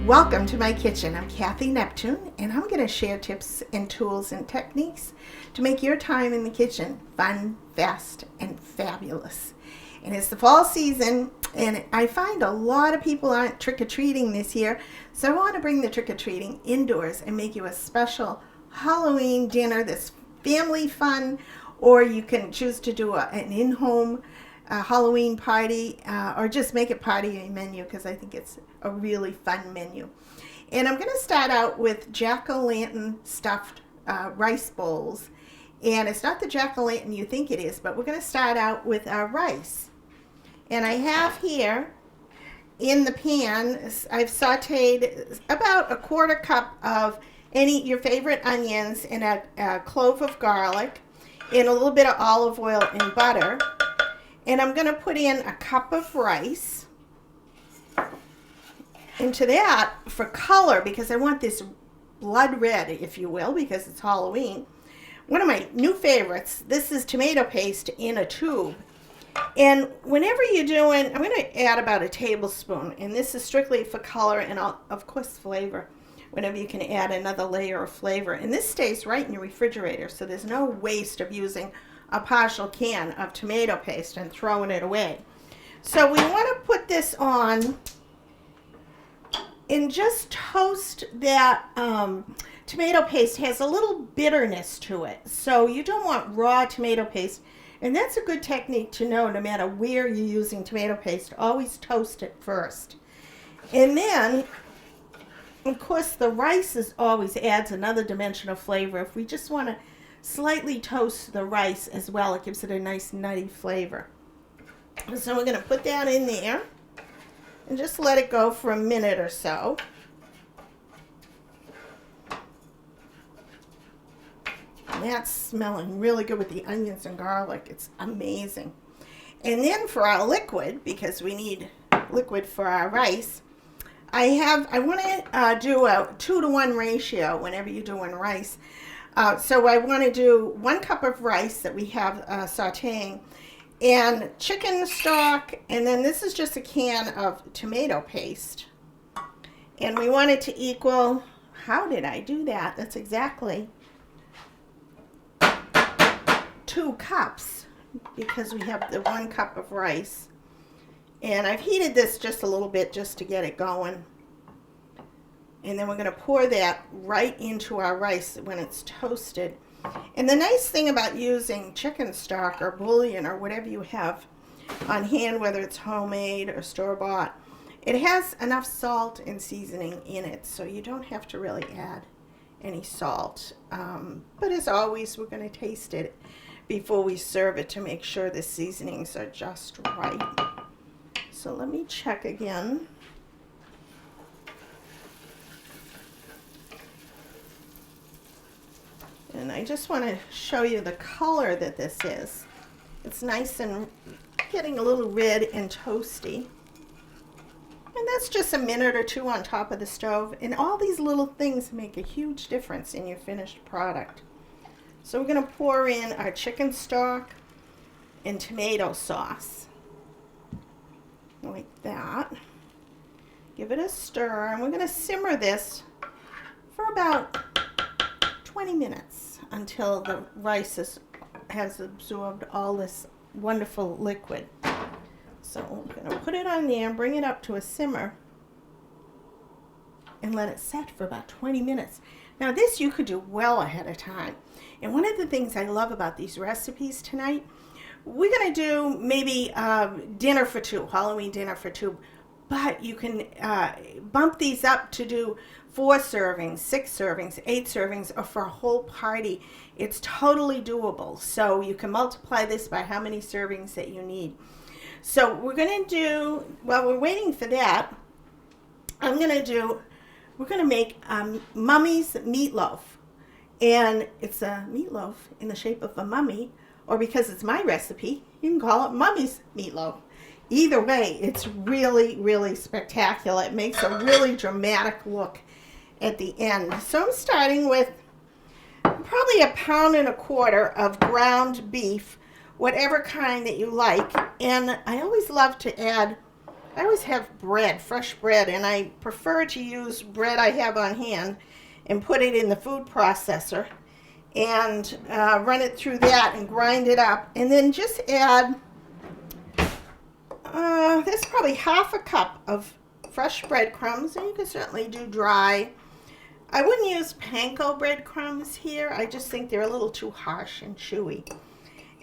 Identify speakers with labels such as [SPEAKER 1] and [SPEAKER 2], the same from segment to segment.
[SPEAKER 1] Welcome to my kitchen. I'm Cathy Neptune, and I'm going to share tips and tools and techniques to make your time in the kitchen fun, fast, and fabulous. And it's the fall season, and I find a lot of people aren't trick-or-treating this year, so I want to bring the trick-or-treating indoors and make you a special Halloween dinner that's family fun, or you can choose to do an in-home Halloween party, or just make it part of your menu, because I think it's a really fun menu. And I'm going to start out with jack-o'-lantern stuffed rice bowls. And it's not the jack-o'-lantern you think it is, but we're going to start out with our rice. And I have here in the pan, I've sauteed about a quarter cup of your favorite onions and a clove of garlic and a little bit of olive oil and butter. And I'm going to put in a cup of rice into that for color, because I want this blood red, if you will, because it's Halloween. One of my new favorites, this is tomato paste in a tube. And whenever you're doing, I'm going to add about a tablespoon, and this is strictly for color and, of course, flavor. Whenever you can add another layer of flavor. And this stays right in your refrigerator, so there's no waste of using a partial can of tomato paste and throwing it away. So we want to put this on and just toast that. Tomato paste has a little bitterness to it, so you don't want raw tomato paste. And that's a good technique to know, no matter where you're using tomato paste. Always toast it first. And then, of course, the rice always adds another dimension of flavor. If we just want to slightly toast the rice as well, it gives it a nice nutty flavor. So we're going to put that in there and just let it go for a minute or so. And that's smelling really good with the onions and garlic. It's amazing. And then for our liquid, because we need liquid for our rice, I want to do a 2-to-1 ratio whenever you're doing rice. So I want to do 1 cup of rice that we have sauteing, and chicken stock, and then this is just a can of tomato paste. And we want it to equal, how did I do that? That's exactly 2 cups, because we have the 1 cup of rice. And I've heated this just a little bit just to get it going. And then we're going to pour that right into our rice when it's toasted. And the nice thing about using chicken stock or bouillon or whatever you have on hand, whether it's homemade or store-bought, it has enough salt and seasoning in it, so you don't have to really add any salt. But as always, we're going to taste it before we serve it to make sure the seasonings are just right. So let me check again. And I just want to show you the color that this is. It's nice and getting a little red and toasty. And that's just a minute or 2 on top of the stove. And all these little things make a huge difference in your finished product. So we're going to pour in our chicken stock and tomato sauce. Like that. Give it a stir, and we're going to simmer this for about 20 minutes until the rice has absorbed all this wonderful liquid. So we're going to put it on there and bring it up to a simmer and let it set for about 20 minutes. Now this you could do well ahead of time. And one of the things I love about these recipes tonight, we're going to do maybe dinner for 2, Halloween dinner for 2. But you can bump these up to do 4 servings, 6 servings, 8 servings, or for a whole party. It's totally doable. So you can multiply this by how many servings that you need. So we're going to do, while we're waiting for that, we're going to make Mummy's meatloaf. And it's a meatloaf in the shape of a mummy, or because it's my recipe, you can call it Mummy's meatloaf. Either way, it's really, really spectacular. It makes a really dramatic look at the end. So I'm starting with probably 1.25 pounds of ground beef, whatever kind that you like. And I always love to add I always have bread, fresh bread, and I prefer to use bread I have on hand and put it in the food processor and run it through that and grind it up. And then just add, there's probably half a cup of fresh breadcrumbs, and you can certainly do dry. I wouldn't use panko breadcrumbs here. I just think they're a little too harsh and chewy.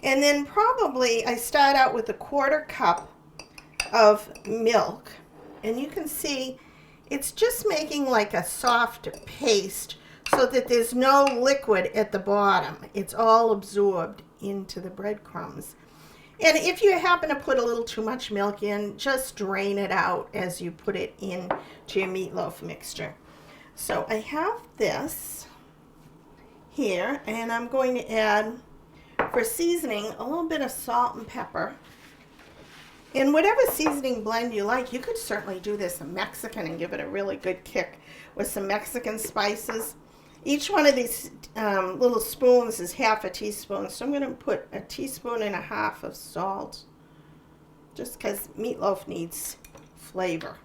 [SPEAKER 1] And then probably I start out with a 1/4 cup of milk, and you can see it's just making like a soft paste so that there's no liquid at the bottom. It's all absorbed into the breadcrumbs. And if you happen to put a little too much milk in, just drain it out as you put it into your meatloaf mixture. So I have this here, and I'm going to add, for seasoning, a little bit of salt and pepper. In whatever seasoning blend you like, you could certainly do this Mexican and give it a really good kick with some Mexican spices. Each one of these little spoons is half a teaspoon, so I'm going to put 1.5 teaspoons of salt, just because meatloaf needs flavor.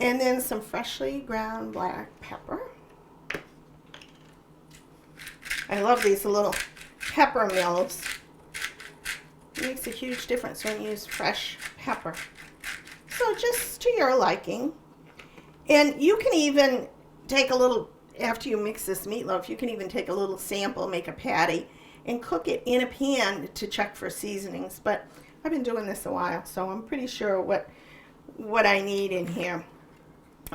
[SPEAKER 1] And then some freshly ground black pepper. I love these little pepper mills. It makes a huge difference when you use fresh pepper. So just to your liking. And you can even take a little, after you mix this meatloaf, you can even take a little sample, make a patty, and cook it in a pan to check for seasonings. But I've been doing this a while, so I'm pretty sure what I need in here.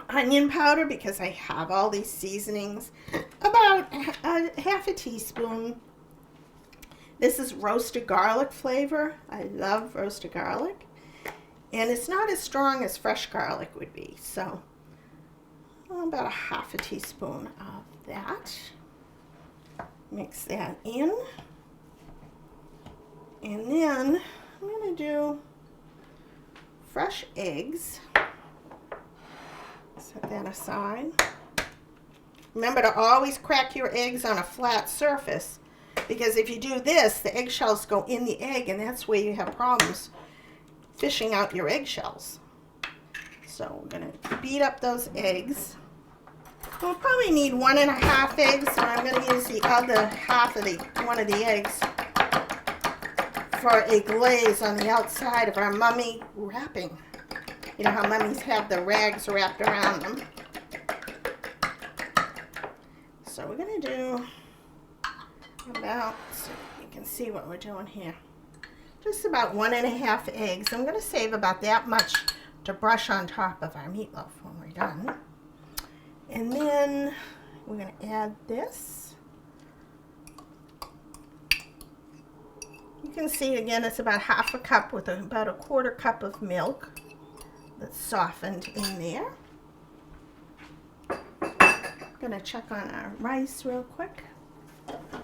[SPEAKER 1] Onion powder, because I have all these seasonings. About half a teaspoon. This is roasted garlic flavor. I love roasted garlic. And it's not as strong as fresh garlic would be. So about 1/2 teaspoon of that. Mix that in. And then I'm going to do fresh eggs. Set that aside. Remember to always crack your eggs on a flat surface, because if you do this, the eggshells go in the egg, and that's where you have problems fishing out your eggshells. So we're going to beat up those eggs. We'll probably need 1.5 eggs, so I'm going to use the other half of one of the eggs for a glaze on the outside of our mummy wrapping. You know how mummies have the rags wrapped around them. So we're going to do about, so you can see what we're doing here, just about 1.5 eggs. I'm going to save about that much to brush on top of our meatloaf when we're done. And then we're going to add this. You can see again it's about 1/2 cup with about a 1/4 cup of milk that's softened in there. I'm going to check on our rice real quick.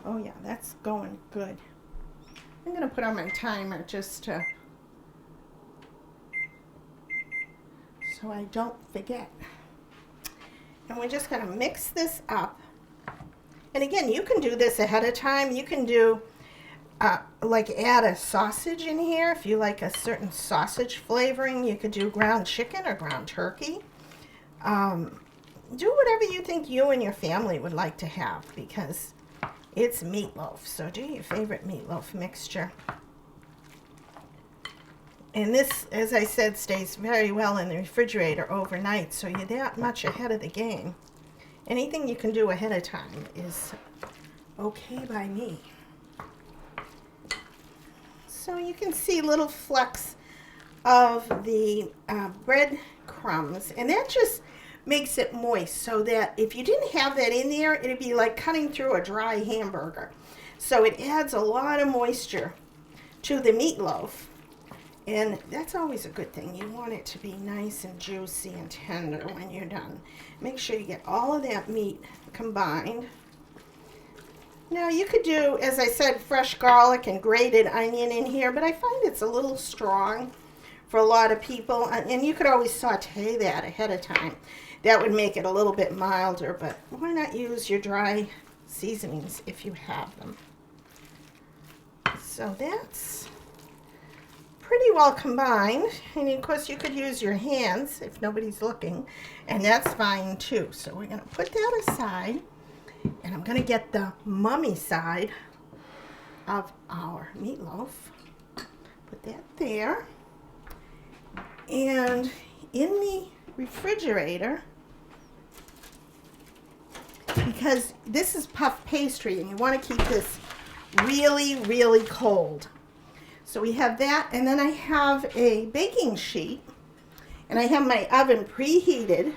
[SPEAKER 1] Oh yeah, that's going good. I'm going to put on my timer just to, so I don't forget. And we're just going to mix this up. And again, you can do this ahead of time. You can do like add a sausage in here if you like a certain sausage flavoring. You could do ground chicken or ground turkey. Do whatever you think you and your family would like to have, because it's meatloaf. So do your favorite meatloaf mixture. And this, as I said, stays very well in the refrigerator overnight, so you're that much ahead of the game. Anything you can do ahead of time is okay by me. So you can see little flecks of the breadcrumbs, and that just makes it moist, so that if you didn't have that in there, it'd be like cutting through a dry hamburger. So it adds a lot of moisture to the meatloaf, and that's always a good thing. You want it to be nice and juicy and tender when you're done. Make sure you get all of that meat combined. Now you could do, as I said, fresh garlic and grated onion in here, but I find it's a little strong for a lot of people, and you could always saute that ahead of time. That would make it a little bit milder, but why not use your dry seasonings if you have them? So that's pretty well combined. And of course you could use your hands if nobody's looking, and that's fine too. So we're going to put that aside, and I'm going to get the mummy side of our meatloaf. Put that there. And in the refrigerator, because this is puff pastry and you want to keep this really, really cold. So we have that, and then I have a baking sheet, and I have my oven preheated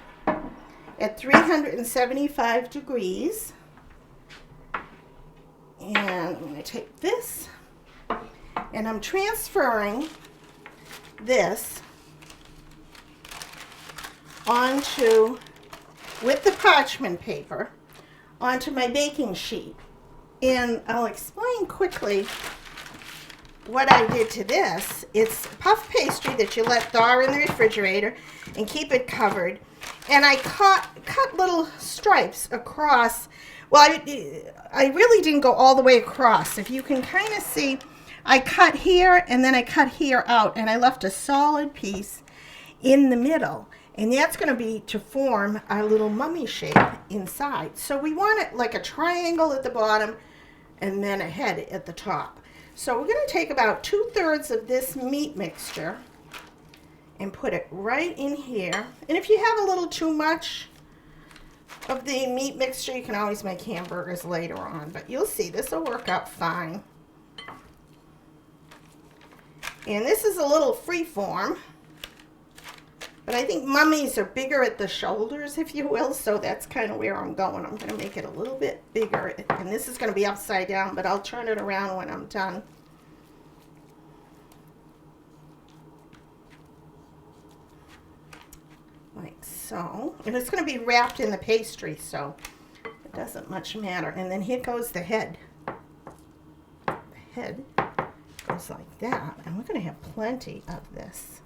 [SPEAKER 1] at 375 degrees. And I'm going to take this, and I'm transferring this onto, with the parchment paper, onto my baking sheet. And I'll explain quickly what I did to this. It's puff pastry that you let thaw in the refrigerator and keep it covered. And I cut little stripes across. Well, I really didn't go all the way across. If you can kind of see, I cut here and then I cut here out, and I left a solid piece in the middle. And that's going to be to form our little mummy shape inside. So we want it like a triangle at the bottom and then a head at the top. So we're going to take about 2/3 of this meat mixture and put it right in here. And if you have a little too much of the meat mixture, you can always make hamburgers later on. But you'll see, this will work out fine. And this is a little free form. But I think mummies are bigger at the shoulders, if you will, so that's kind of where I'm going. I'm going to make it a little bit bigger, and this is going to be upside down, but I'll turn it around when I'm done. Like so. And it's going to be wrapped in the pastry, so it doesn't much matter. And then here goes the head. The head goes like that, and we're going to have plenty of this.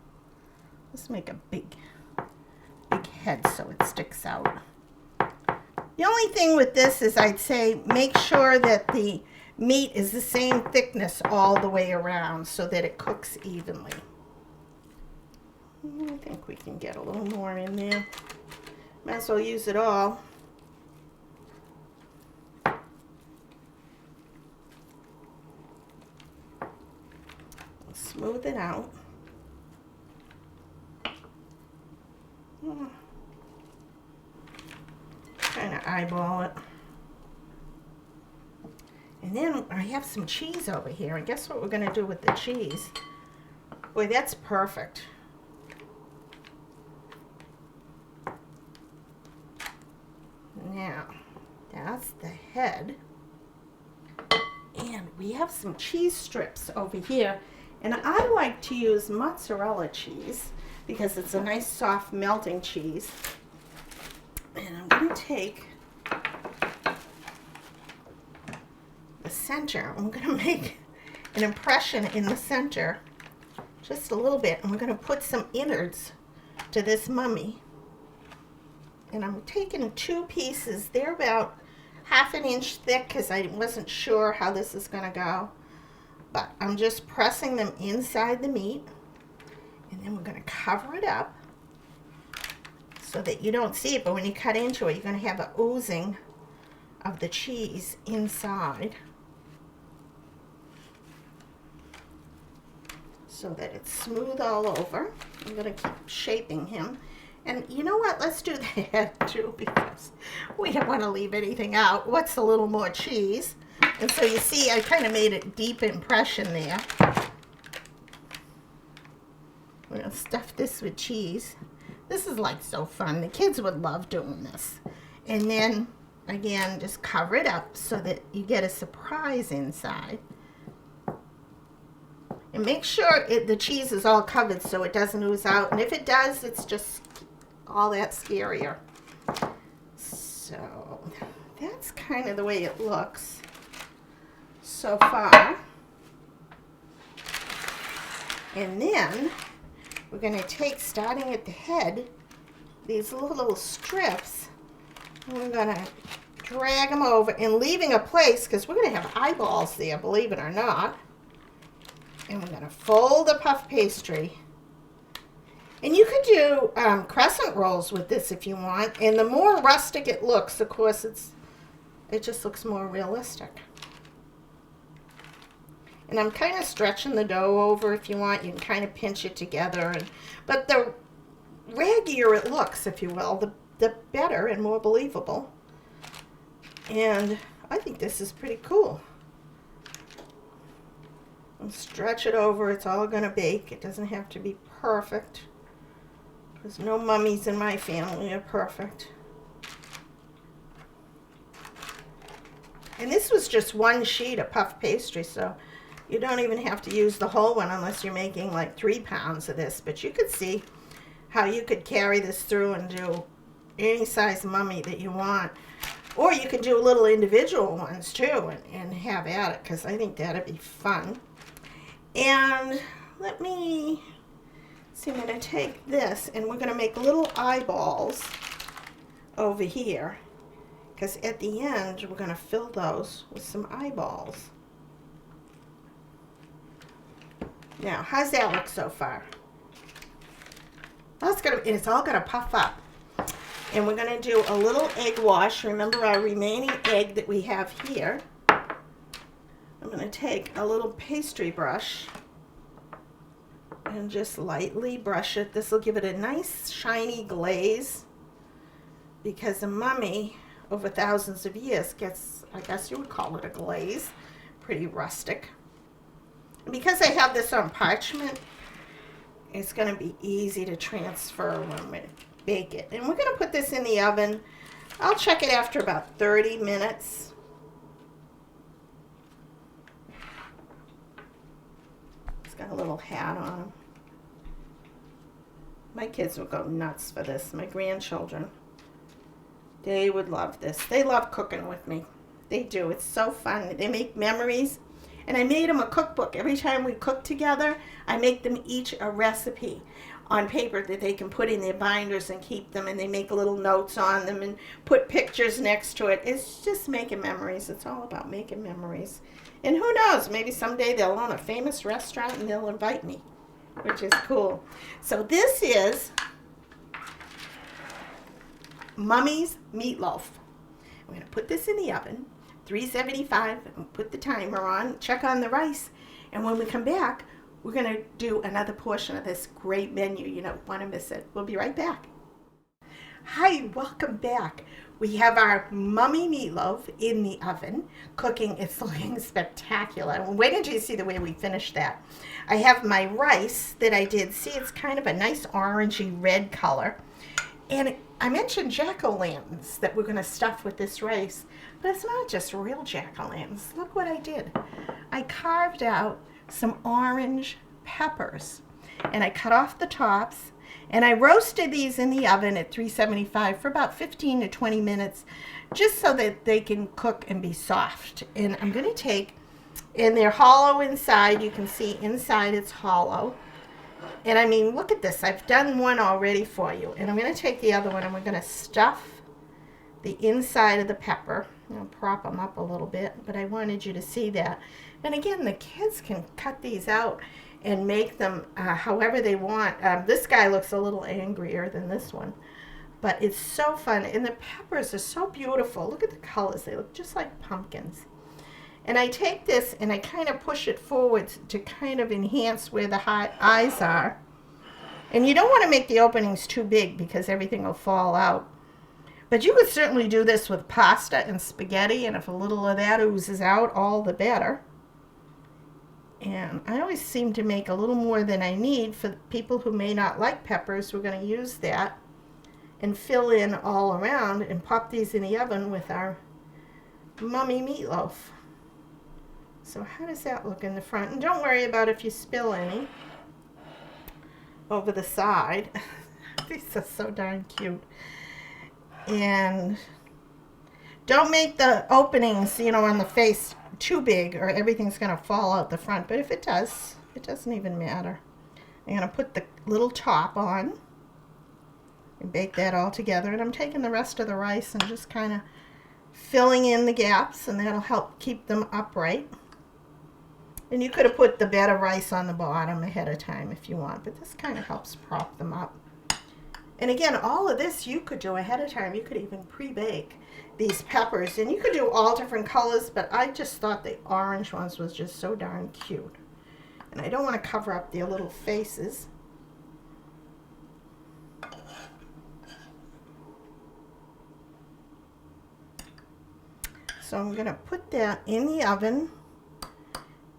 [SPEAKER 1] Let's make a big head so it sticks out. The only thing with this is I'd say make sure that the meat is the same thickness all the way around so that it cooks evenly. I think we can get a little more in there. Might as well use it all. Smooth it out. Kind of eyeball it. And then I have some cheese over here. And guess what we're going to do with the cheese? Boy, that's perfect. Now, that's the head. And we have some cheese strips over here. And I like to use mozzarella cheese because it's a nice soft melting cheese. And I'm going to take the center. I'm going to make an impression in the center, just a little bit. And we're going to put some innards to this mummy. And I'm taking 2 pieces. They're about 1/2 inch thick because I wasn't sure how this is going to go. But I'm just pressing them inside the meat. And then we're going to cover it up so that you don't see it, but when you cut into it, you're going to have an oozing of the cheese inside so that it's smooth all over. I'm going to keep shaping him. And you know what? Let's do the head too, because we don't want to leave anything out. What's a little more cheese? And so you see, I kind of made a deep impression there. We're going to stuff this with cheese. This is like so fun. The kids would love doing this. And then, again, just cover it up so that you get a surprise inside. And make sure the cheese is all covered so it doesn't ooze out. And if it does, it's just all that scarier. So, that's kind of the way it looks so far. And then we're going to take, starting at the head, these little strips, and we're going to drag them over and leaving a place, because we're going to have eyeballs there, believe it or not. And we're going to fold the puff pastry. And you could do crescent rolls with this if you want. And the more rustic it looks, of course, it just looks more realistic. And I'm kind of stretching the dough over if you want. You can kind of pinch it together. But the raggier it looks, if you will, the better and more believable. And I think this is pretty cool. And stretch it over. It's all going to bake. It doesn't have to be perfect. Because no mummies in my family are perfect. And this was just one sheet of puff pastry, so you don't even have to use the whole one unless you're making like 3 pounds of this. But you could see how you could carry this through and do any size mummy that you want. Or you could do little individual ones too and have at it, because I think that'd be fun. And let me see, I'm going to take this and we're going to make little eyeballs over here, because at the end we're going to fill those with some eyeballs. Now, how's that look so far? Well, it's all going to puff up. And we're going to do a little egg wash. Remember our remaining egg that we have here. I'm going to take a little pastry brush and just lightly brush it. This will give it a nice shiny glaze, because a mummy over thousands of years gets, I guess you would call it a glaze, pretty rustic. Because I have this on parchment, it's going to be easy to transfer when we bake it. And we're going to put this in the oven. I'll check it after about 30 minutes. It's got a little hat on him. My kids would go nuts for this. My grandchildren, they would love this. They love cooking with me. They do. It's so fun. They make memories. And I made them a cookbook. Every time we cook together, I make them each a recipe on paper that they can put in their binders and keep them, and they make little notes on them and put pictures next to it. It's just making memories. It's all about making memories. And who knows, maybe someday they'll own a famous restaurant and they'll invite me, which is cool. So this is Mummy's meatloaf. I'm going to put this in the oven. 375, and put the timer on, check on the rice, and when we come back, we're going to do another portion of this great menu. You don't want to miss it. We'll be right back. Hi, welcome back. We have our mummy meatloaf in the oven cooking. It's looking spectacular. Wait until you see the way we finish that. I have my rice that I did. See, it's kind of a nice orangey red color. And I mentioned jack-o'-lanterns that we're going to stuff with this rice, but it's not just real jack-o'-lanterns. Look what I did. I carved out some orange peppers, and I cut off the tops, and I roasted these in the oven at 375 for about 15 to 20 minutes, just so that they can cook and be soft. And I'm going to take, and they're hollow inside. You can see inside it's hollow. And I mean, look at this. I've done one already for you. And I'm going to take the other one and we're going to stuff the inside of the pepper. I'll prop them up a little bit, but I wanted you to see that. And again, the kids can cut these out and make them however they want. This guy looks a little angrier than this one, but it's so fun. And the peppers are so beautiful. Look at the colors. They look just like pumpkins. And I take this and I kind of push it forward to kind of enhance where the eyes are. And you don't want to make the openings too big because everything will fall out. But you could certainly do this with pasta and spaghetti, and if a little of that oozes out, all the better. And I always seem to make a little more than I need. For people who may not like peppers, we're going to use that and fill in all around and pop these in the oven with our mummy meatloaf. So how does that look in the front? And don't worry about if you spill any over the side. These are so darn cute. And don't make the openings, you know, on the face too big or everything's going to fall out the front. But if it does, it doesn't even matter. I'm going to put the little top on and bake that all together. And I'm taking the rest of the rice and just kind of filling in the gaps, and that'll help keep them upright. And you could have put the batter rice on the bottom ahead of time if you want, but this kind of helps prop them up. And again, all of this you could do ahead of time. You could even pre-bake these peppers, and you could do all different colors, but I just thought the orange ones was just so darn cute. And I don't want to cover up their little faces. So I'm going to put that in the oven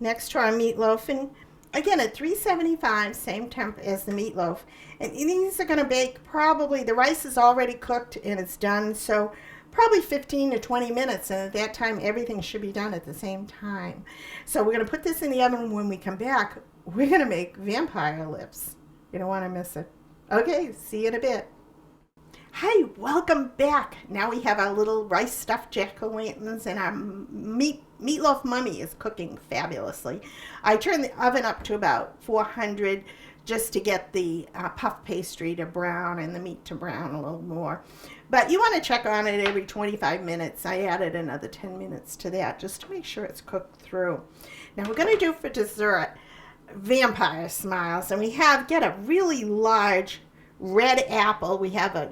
[SPEAKER 1] next to our meatloaf, and again at 375, same temp as the meatloaf. And these are going to bake probably, the rice is already cooked and it's done, so probably 15 to 20 minutes, and at that time everything should be done at the same time. So we're going to put this in the oven. When we come back, we're going to make vampire lips. You don't want to miss it. Okay, see you in a bit. Hi, welcome back. Now we have our little rice stuffed jack-o'-lanterns, and our meatloaf mummy is cooking fabulously. I turned the oven up to about 400 just to get the puff pastry to brown and the meat to brown a little more. But you want to check on it every 25 minutes. I added another 10 minutes to that just to make sure it's cooked through. Now we're going to do for dessert vampire smiles, and we get a really large red apple. We have a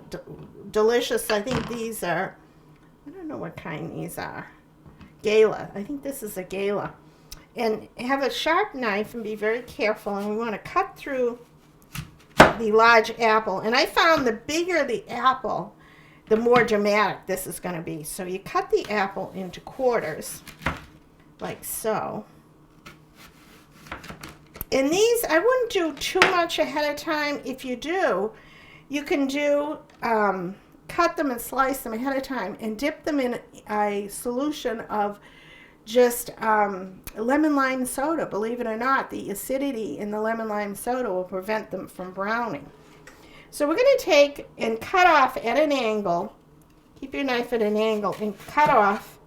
[SPEAKER 1] delicious, I think these are, I don't know what kind these are, Gala. I think this is a Gala. And have a sharp knife and be very careful, and we want to cut through the large apple. And I found the bigger the apple, the more dramatic this is going to be. So you cut the apple into quarters, like so. And these, I wouldn't do too much ahead of time. If you do, you can do, cut them and slice them ahead of time and dip them in a solution of just lemon lime soda. Believe it or not, the acidity in the lemon lime soda will prevent them from browning. So we're going to take and cut off at an angle, keep your knife at an angle, and cut off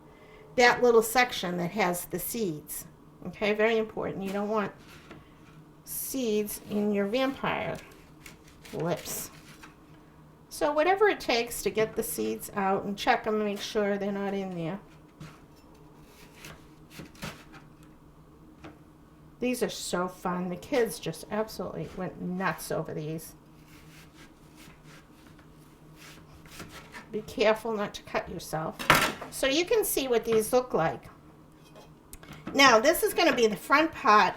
[SPEAKER 1] that little section that has the seeds. Okay, very important. You don't want seeds in your vampire lips. So whatever it takes to get the seeds out, and check them and make sure they're not in there. These are so fun. The kids just absolutely went nuts over these. Be careful not to cut yourself. So you can see what these look like. Now this is going to be the front part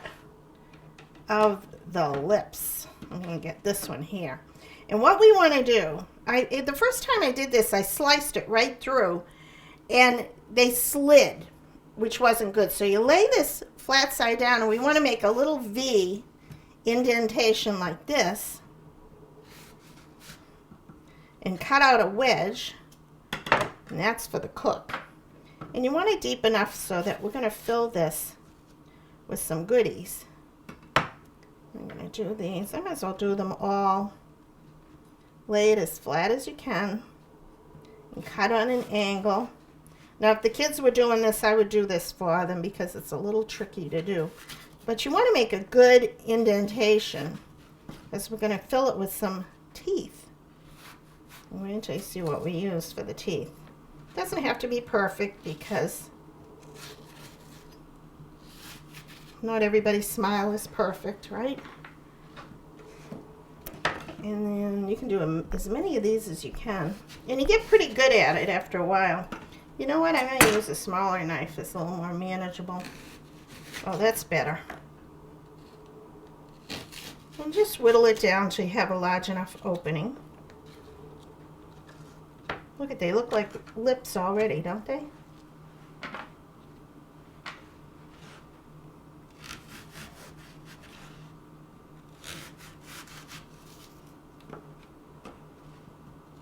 [SPEAKER 1] of the lips. I'm going to get this one here. And what we want to do, the first time I did this, I sliced it right through and they slid, which wasn't good. So you lay this flat side down, and we want to make a little V indentation like this and cut out a wedge, and that's for the cook. And you want it deep enough so that we're going to fill this with some goodies. I'm going to do these. I might as well do them all. Lay it as flat as you can and cut on an angle. Now, if the kids were doing this, I would do this for them because it's a little tricky to do. But you want to make a good indentation because we're going to fill it with some teeth. Wait until you see what we use for the teeth. It doesn't have to be perfect because not everybody's smile is perfect, right? And then you can do as many of these as you can. And you get pretty good at it after a while. You know what? I'm going to use a smaller knife. It's a little more manageable. Oh, that's better. And just whittle it down so you have a large enough opening. Look at, they look like lips already, don't they?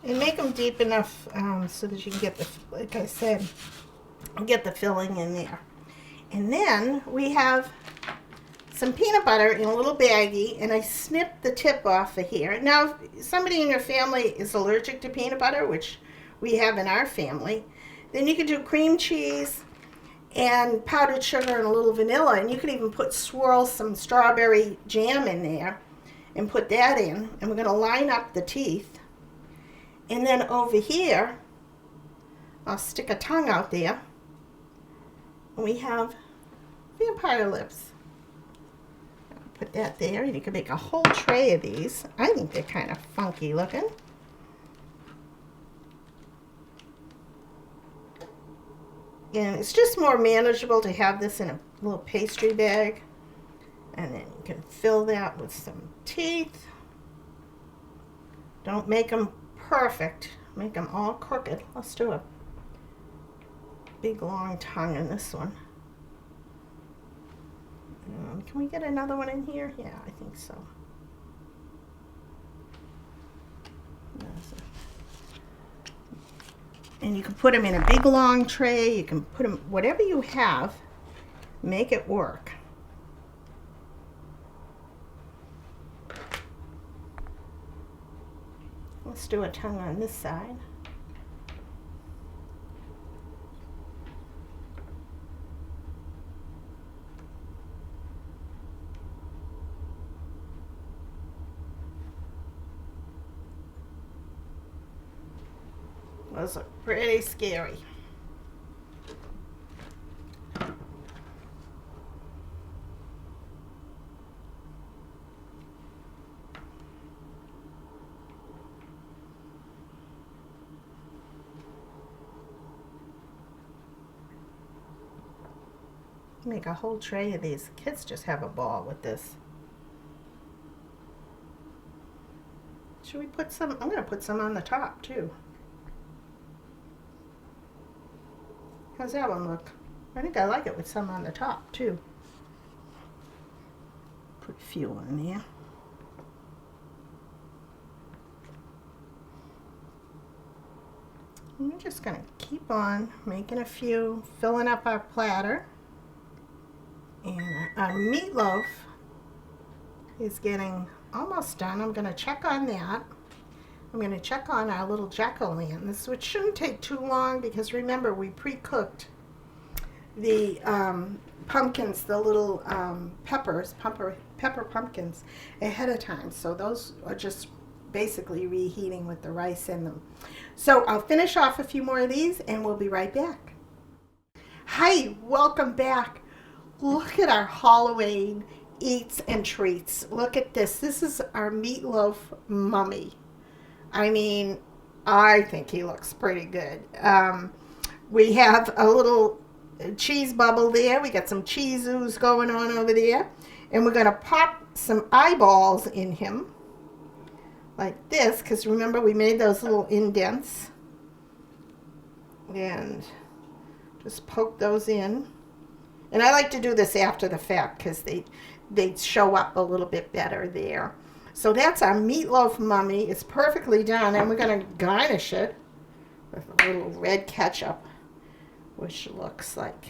[SPEAKER 1] And make them deep enough so that you can get the, like I said, get the filling in there. And then we have some peanut butter in a little baggie, and I snipped the tip off of here. Now, if somebody in your family is allergic to peanut butter, which we have in our family, then you can do cream cheese and powdered sugar and a little vanilla, and you can even swirl some strawberry jam in there and put that in. And we're going to line up the teeth. And then over here, I'll stick a tongue out there. And we have vampire lips. put that there, and you can make a whole tray of these. I think they're kind of funky looking. And it's just more manageable to have this in a little pastry bag. And then you can fill that with some teeth. Don't make them perfect. Make them all crooked. Let's do a big long tongue in this one. Can we get another one in here? Yeah, I think so. And you can put them in a big long tray. You can put them, whatever you have, make it work. Let's do a tongue on this side. Those look pretty scary. Make a whole tray of these. Kids just have a ball with this. Should we put some? I'm going to put some on the top too. How's that one look? I think I like it with some on the top too. Put a few on there. And we're just going to keep on making a few, filling up our platter. And our meatloaf is getting almost done. I'm going to check on that. I'm going to check on our little jack-o'-lanterns, which shouldn't take too long because remember we pre-cooked the pumpkins, the little pepper pumpkins ahead of time. So those are just basically reheating with the rice in them. So I'll finish off a few more of these and we'll be right back. Hi, welcome back. Look at our Halloween eats and treats. Look at this. This is our meatloaf mummy. I mean, I think he looks pretty good. We have a little cheese bubble there. We got some cheese ooze going on over there. And we're going to pop some eyeballs in him like this, because remember we made those little indents. And just poke those in. And I like to do this after the fact because they show up a little bit better there. So that's our meatloaf mummy. It's perfectly done, and we're going to garnish it with a little red ketchup, which looks like,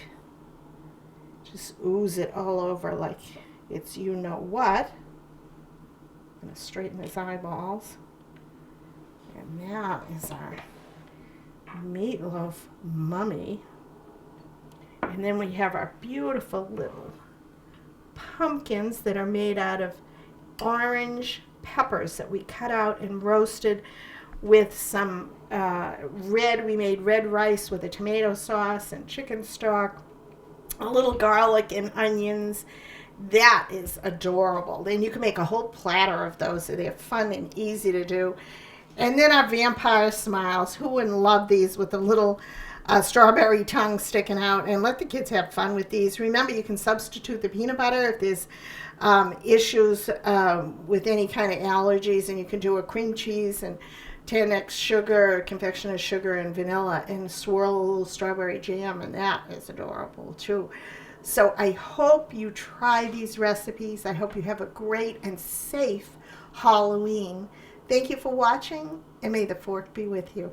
[SPEAKER 1] just ooze it all over like it's you know what. I'm going to straighten his eyeballs. And that is our meatloaf mummy. And then we have our beautiful little pumpkins that are made out of orange peppers that we cut out and roasted with some we made red rice with a tomato sauce and chicken stock, a little garlic and onions. That is adorable. Then you can make a whole platter of those. So they're fun and easy to do. And then our vampire smiles. Who wouldn't love these with a little strawberry tongue sticking out? And let the kids have fun with these. Remember, you can substitute the peanut butter if there's issues with any kind of allergies, and you can do a cream cheese and 10x sugar, confectioner's sugar and vanilla, and swirl a little strawberry jam, and that is adorable too. So I hope you try these recipes. I hope you have a great and safe Halloween. Thank you for watching, and may the fork be with you.